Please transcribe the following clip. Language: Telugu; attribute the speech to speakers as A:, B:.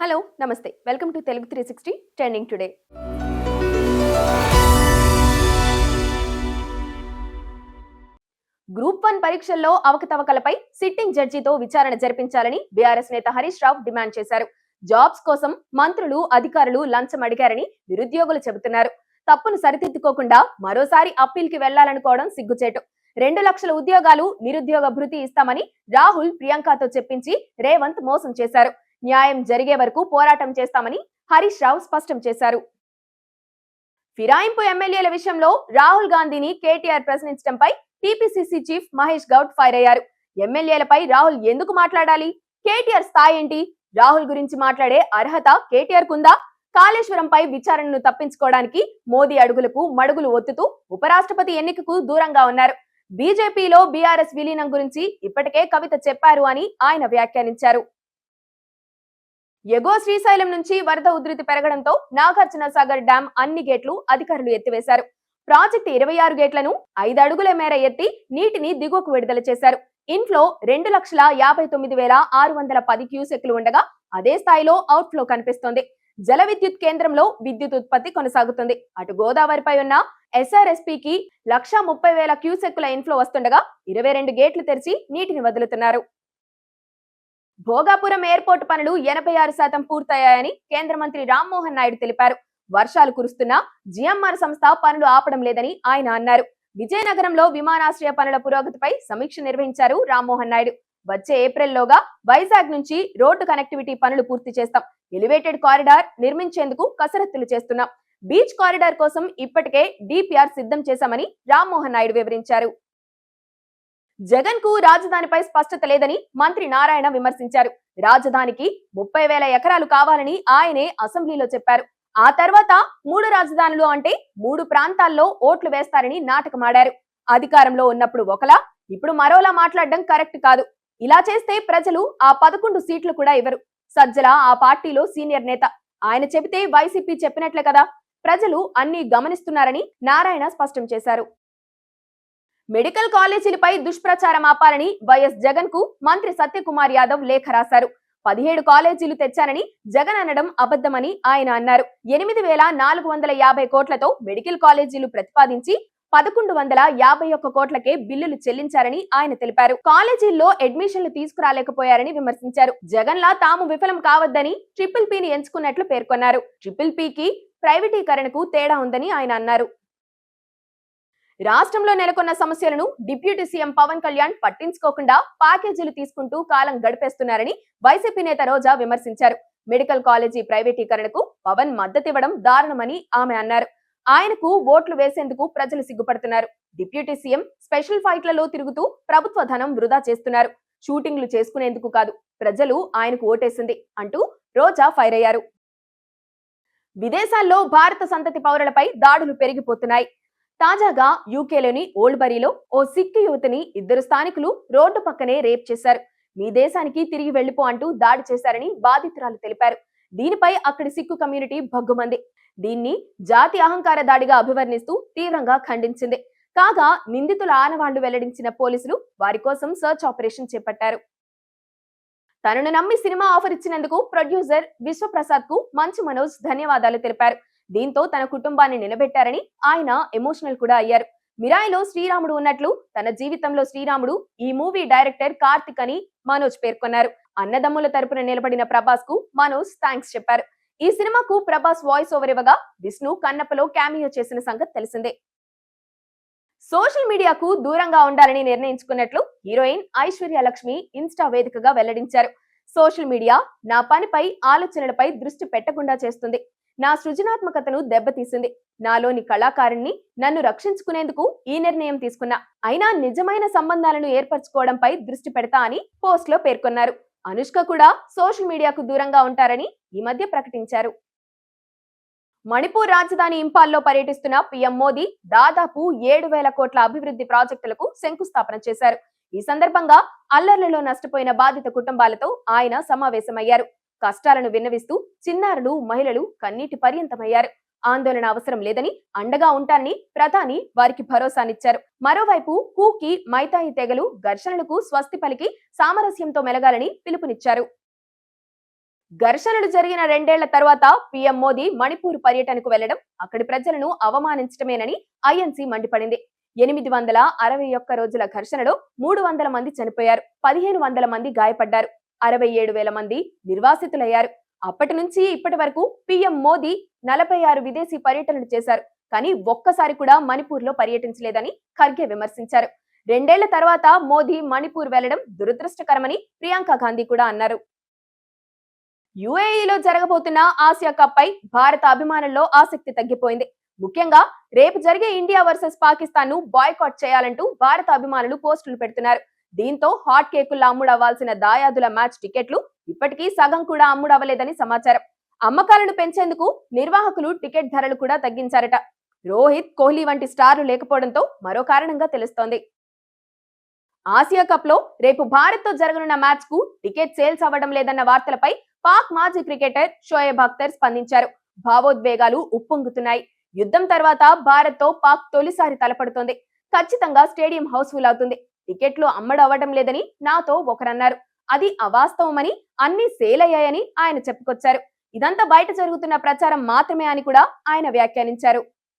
A: హలో నమస్తే welcome to Telugu 360 trending today. Group 1 పరీక్షల్లో అవకతవకలపై సిట్టింగ్ జడ్జితో విచారణ జరిపించాలని బీఆర్ఎస్ నేత హరీష్ రావు డిమాండ్ చేశారు. జాబ్స్ కోసం మంత్రులు అధికారులు లంచం అడిగారని నిరుద్యోగులు చెబుతున్నారు. తప్పును సరిదిద్దుకోకుండా మరోసారి అప్పీల్కి వెళ్లాలనుకోవడం సిగ్గుచేటు. 2 లక్షల ఉద్యోగాలు నిరుద్యోగ భృతి ఇస్తామని రాహుల్ ప్రియాంకతో చెప్పించి రేవంత్ మోసం చేశారు. న్యాయం జరిగే వరకు పోరాటం చేస్తామని హరీష్ రావు స్పష్టం చేశారు. ఫిరాయింపు ఎమ్మెల్యేల విషయంలో రాహుల్ గాంధీని కేటీఆర్ ప్రశ్నించడంపై టీపీసీసీ చీఫ్ మహేష్ గౌడ్ ఫైర్ అయ్యారు. ఎమ్మెల్యేలపై రాహుల్ ఎందుకు మాట్లాడాలి? కేటీఆర్ స్థాయి ఏంటి? రాహుల్ గురించి మాట్లాడే అర్హత కేటీఆర్ కుందా? కాళేశ్వరంపై విచారణను తప్పించుకోవడానికి మోదీ అడుగులకు మడుగులు ఒత్తుతూ ఉపరాష్ట్రపతి ఎన్నికకు దూరంగా ఉన్నారు. బీజేపీలో బీఆర్ఎస్ విలీనం గురించి ఇప్పటికే కవిత చెప్పారు అని ఆయన వ్యాఖ్యానించారు. ఎగువ శ్రీశైలం నుంచి వరద ఉధృతి పెరగడంతో నాగార్జున సాగర్ డ్యాం అన్ని గేట్లు అధికారులు ఎత్తివేశారు. ప్రాజెక్టు 26 గేట్లను 5 అడుగుల మేర ఎత్తి నీటిని దిగువకు విడుదల చేశారు. ఇన్ఫ్లో 2,59,610 క్యూసెక్లు ఉండగా అదే స్థాయిలో అవుట్ఫ్లో కనిపిస్తోంది. జల విద్యుత్ కేంద్రంలో విద్యుత్ ఉత్పత్తి కొనసాగుతుంది. అటు గోదావరిపై ఉన్న ఎస్ఆర్ఎస్పీకి 1,30,000 క్యూసెక్కుల ఇన్ఫ్లో వస్తుండగా 22 గేట్లు తెరిచి నీటిని వదులుతున్నారు. భోగాపురం ఎయిర్పోర్టు పనులు 86% పూర్తయ్యాయని కేంద్ర మంత్రి రామ్మోహన్ నాయుడు తెలిపారు. వర్షాలు కురుస్తున్నా జిఎంఆర్ సంస్థ పనులు ఆపడం లేదని ఆయన అన్నారు. విజయనగరంలో విమానాశ్రయ పనుల పురోగతిపై సమీక్ష నిర్వహించారు రామ్మోహన్ నాయుడు. వచ్చే ఏప్రిల్లోగా వైజాగ్ నుంచి రోడ్డు కనెక్టివిటీ పనులు పూర్తి చేస్తాం. ఎలివేటెడ్ కారిడార్ నిర్మించేందుకు కసరత్తులు చేస్తున్నాం. బీచ్ కారిడార్ కోసం ఇప్పటికే డిపిఆర్ సిద్ధం చేశామని రామ్మోహన్ నాయుడు వివరించారు. జగన్ కు రాజధానిపై స్పష్టత లేదని మంత్రి నారాయణ విమర్శించారు. రాజధానికి 30,000 ఎకరాలు కావాలని ఆయనే అసెంబ్లీలో చెప్పారు. ఆ తర్వాత 3 రాజధానులు అంటే 3 ప్రాంతాల్లో ఓట్లు వేస్తారని నాటకమాడారు. అధికారంలో ఉన్నప్పుడు ఒకలా, ఇప్పుడు మరోలా మాట్లాడడం కరెక్ట్ కాదు. ఇలా చేస్తే ప్రజలు ఆ 11 సీట్లు కూడా ఇవ్వరు. సజ్జల ఆ పార్టీలో సీనియర్ నేత. ఆయన చెబితే వైసీపీ చెప్పినట్లే కదా. ప్రజలు అన్ని గమనిస్తున్నారని నారాయణ స్పష్టం చేశారు. మెడికల్ కాలేజీలపై దుష్ప్రచారం ఆపాలని వైఎస్ జగన్ కు మంత్రి సత్యకుమార్ యాదవ్ లేఖ రాశారు. 17 కాలేజీలు తెచ్చానని జగన్ అనడం అబద్ధమని ఆయన అన్నారు. 8,450 కోట్లతో మెడికల్ కాలేజీలు ప్రతిపాదించి 1,151 కోట్లకే బిల్లులు చెల్లించారని ఆయన తెలిపారు. కాలేజీల్లో అడ్మిషన్లు తీసుకురాలేకపోయారని విమర్శించారు. జగన్ లా తాము విఫలం కావద్దని ట్రిపుల్ పీని ఎంచుకున్నట్లు పేర్కొన్నారు. ట్రిపుల్ పీకి ప్రైవేటీకరణకు తేడా ఉందని ఆయన అన్నారు. రాష్ట్రంలో నెలకొన్న సమస్యలను డిప్యూటీ సీఎం పవన్ కళ్యాణ్ పట్టించుకోకుండా ప్యాకేజీలు తీసుకుంటూ కాలం గడిపేస్తున్నారని వైసీపీ నేత రోజా విమర్శించారు. మెడికల్ కాలేజీ ప్రైవేటీకరణకు పవన్ మద్దతివ్వడం దారుణమని ఆమె అన్నారు. ఆయనకు ఓట్లు వేసేందుకు ప్రజలు సిగ్గుపడుతున్నారు. డిప్యూటీ సీఎం స్పెషల్ ఫ్లైట్లలో తిరుగుతూ ప్రభుత్వ ధనం వృధా చేస్తున్నారు. షూటింగ్లు చేసుకునేందుకు కాదు, ప్రజలు ఆయనకు ఓటేసింది అంటూ రోజా ఫైర్ అయ్యారు. విదేశాల్లో భారత సంతతి పౌరులపై దాడులు పెరిగిపోతున్నాయి. తాజాగా యూకేలోని ఓల్డ్బరీలో ఓ సిక్కు యువతిని 2 స్థానికులు రోడ్డు పక్కనే రేప్ చేశారు. మీ దేశానికి తిరిగి వెళ్లిపో అంటూ దాడి చేశారని బాధితురాలు తెలిపారు. దీనిపై అక్కడి సిక్కు కమ్యూనిటీ భగ్గుమంది. దీన్ని జాతి అహంకార దాడిగా అభివర్ణిస్తూ తీవ్రంగా ఖండించింది. కాగా నిందితుల ఆనవాళ్లు వెల్లడించిన పోలీసులు వారి కోసం సర్చ్ ఆపరేషన్ చేపట్టారు. తనను నమ్మి సినిమా ఆఫర్ ఇచ్చినందుకు ప్రొడ్యూసర్ విశ్వప్రసాద్ కు మంచు మనోజ్ ధన్యవాదాలు తెలిపారు. దీంతో తన కుటుంబాన్ని నిలబెట్టారని ఆయన ఎమోషనల్ కూడా అయ్యారు. మిరాయిలో శ్రీరాముడు ఉన్నట్లు తన జీవితంలో శ్రీరాముడు ఈ మూవీ డైరెక్టర్ కార్తిక్ అని మనోజ్ పేర్కొన్నారు. అన్నదమ్ముల తరపున నిలబడిన ప్రభాస్ కు మనోజ్ థ్యాంక్స్ చెప్పారు. ఈ సినిమాకు ప్రభాస్ వాయిస్ ఓవర్ ఇవ్వగా విష్ణు కన్నప్పలో క్యామియో చేసిన సంగతి తెలిసిందే. సోషల్ మీడియాకు దూరంగా ఉండాలని నిర్ణయించుకున్నట్లు హీరోయిన్ ఐశ్వర్య లక్ష్మి ఇన్స్టా వేదికగా వెల్లడించారు. సోషల్ మీడియా నా పనిపై ఆలోచనలపై దృష్టి పెట్టకుండా చేస్తుంది. నా సృజనాత్మకతను దెబ్బతీసింది. నాలోని కళాకారుణ్ణి నన్ను రక్షించుకునేందుకు ఈ నిర్ణయం తీసుకున్నా. అయినా నిజమైన సంబంధాలను ఏర్పరచుకోవడంపై దృష్టి పెడతా అని పోస్ట్ లో పేర్కొన్నారు. అనుష్క కూడా సోషల్ మీడియాకు దూరంగా ఉంటారని ఈ మధ్య ప్రకటించారు. మణిపూర్ రాజధాని ఇంపాల్లో పర్యటిస్తున్న పీఎం మోదీ దాదాపు 7,000 కోట్ల అభివృద్ధి ప్రాజెక్టులకు శంకుస్థాపన చేశారు. ఈ సందర్భంగా అల్లర్లలో నష్టపోయిన బాధిత కుటుంబాలతో ఆయన సమావేశమయ్యారు. కష్టాలను విన్నవిస్తూ చిన్నారులు, మహిళలు కన్నీటి పర్యంతమయ్యారు. ఆందోళన అవసరం లేదని, అండగా ఉంటానని ప్రధాని వారికి భరోసానిచ్చారు. మరోవైపు కూకి, మైతాయి తెగలు ఘర్షణలకు స్వస్తి పలికి సామరస్యంతో మెలగాలని పిలుపునిచ్చారు. ఘర్షణలు జరిగిన 2 ఏళ్ల తర్వాత పీఎం మోదీ మణిపూర్ పర్యటనకు వెళ్లడం అక్కడి ప్రజలను అవమానించడమేనని ఐఎన్సీ మండిపడింది. 861 రోజుల ఘర్షణలో 300 మంది చనిపోయారు, 1500 మంది గాయపడ్డారు, 67,000 మంది నిర్వాసితులయ్యారు. అప్పటి నుంచి ఇప్పటి వరకు పీఎం మోదీ 46 విదేశీ పర్యటనలు చేశారు, కానీ ఒక్కసారి కూడా మణిపూర్ లో పర్యటించలేదని ఖర్గే విమర్శించారు. 2 ఏళ్ల తర్వాత మోదీ మణిపూర్ వెళ్లడం దురదృష్టకరమని ప్రియాంక గాంధీ కూడా అన్నారు. యుఏఈలో జరగబోతున్న ఆసియా కప్ పై భారత అభిమానుల్లో ఆసక్తి తగ్గిపోయింది. ముఖ్యంగా రేపు జరిగే ఇండియా వర్సెస్ పాకిస్తాన్ ను బాయ్కాట్ చేయాలంటూ భారత అభిమానులు పోస్టులు పెడుతున్నారు. దీంతో హాట్ కేకుల్లో అమ్ముడవ్వాల్సిన దాయాదుల మ్యాచ్ టికెట్లు ఇప్పటికీ సగం కూడా అమ్ముడవ్వలేదని సమాచారం. అమ్మకాలను పెంచేందుకు నిర్వాహకులు టికెట్ ధరలు కూడా తగ్గించారట. రోహిత్, కోహ్లీ వంటి స్టార్లు లేకపోవడంతో మరో కారణంగా తెలుస్తోంది. ఆసియా కప్ లో రేపు భారత్ తో జరగనున్న మ్యాచ్ కు టికెట్ సేల్స్ అవ్వడం లేదన్న వార్తలపై పాక్ మాజీ క్రికెటర్ షోయబ్ అఖ్తర్ స్పందించారు. భావోద్వేగాలు ఉప్పొంగుతున్నాయి. యుద్ధం తర్వాత భారత్ తో పాక్ తొలిసారి తలపడుతోంది. ఖచ్చితంగా స్టేడియం హౌస్ఫుల్ అవుతుంది. టికెట్లు అమ్మడవ్వడం లేదని నాతో ఒకరన్నారు. అది అవాస్తవమని, అన్ని సేల్ అయ్యాయని ఆయన చెప్పుకొచ్చారు. ఇదంతా బయట జరుగుతున్న ప్రచారం మాత్రమే అని కూడా ఆయన వ్యాఖ్యానించారు.